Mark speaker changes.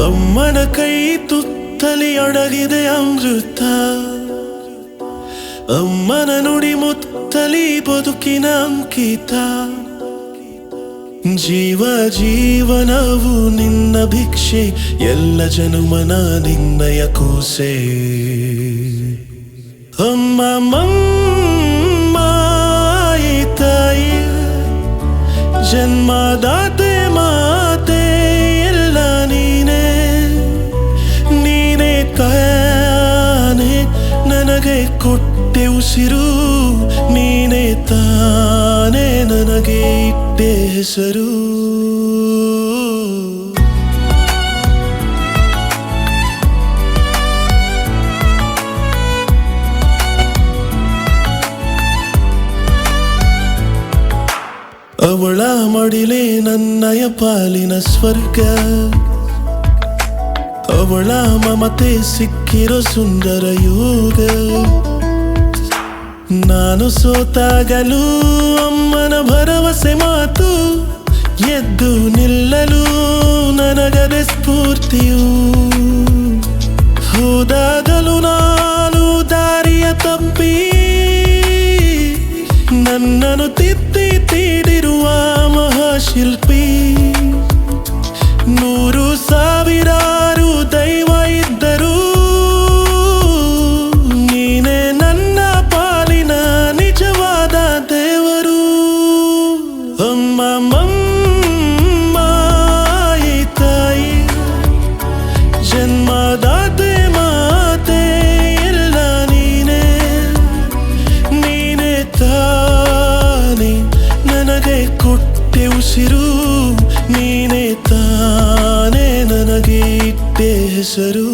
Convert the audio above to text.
Speaker 1: ಅಮ್ಮನ ಕೈ ತುತ್ತಲಿ ಅಡಗಿದೆ ಅಮೃತ, ಅಮ್ಮನ ನುಡಿ ಮುತ್ತಲಿ ಬದುಕಿನ ಅಂಕಿತ. ಜೀವ ಜೀವನವು ನಿನ್ನ ಭಿಕ್ಷೆ, ಎಲ್ಲ ಜನುಮನ ನಿನ್ನಯ ಕೂಸೆ. ಅಮ್ಮ ಮಮ್ಮಾಯಿ ತಾಯಿ ಜನ್ಮದಾತೆ ಮಾತೆ, ಎಲ್ಲ ನೀನೇ ನೀನೇ ತಾನೇ ನನಗೆ ಕೊಟ್ಟೆ ಉಸಿರು, ನೀನೇ ತಾನೇ ನನಗೆ ಇಟ್ಟೆ ಹೆಸರು. ಅವಳ ಮಡಿಲೇ ನನ್ನಯ ಪಾಲಿನ ಸ್ವರ್ಗ, ಅವಳ ಮಮತೆ ಸಿಕ್ಕಿರೋ ಸುಂದರ ಯೋಗ. ನಾನು ಸೋತಾಗಲೂ ಅಮ್ಮನ ಭರವಸೆ ಮಾತು, ಎದ್ದು ನಿಲ್ಲಲು ನನಗದೆ ಸ್ಫೂರ್ತಿಯು. ಹೋದಾಗಲೂ ನಾನು ದಾರಿಯ ತಪ್ಪಿ, ನನ್ನನ್ನು ತಿದ್ದಿ ತೀಡಿರುವ ಮಹಾಶಿಲ್ಪಿ. 100,000 ದೈವ ಇದ್ದರೂ ನೀನೇ ನನ್ನ ಪಾಲಿನ ನಿಜವಾದ ದೇವರು. ಅಮ್ಮ ಮಮ್ಮಾಯಿ ತಾಯಿ ಜನ್ಮದಾತೆ ಮಾತೆ, ಎಲ್ಲ ನೀನೇ ನೀನೇ ತಾನೇ ನನಗೆ ಕೊಟ್ಟೆ ಉಸಿರು, ನೀನೇ ತಾನೇ ನನಗೆ ಇಟ್ಟೆ ಹೆಸರು.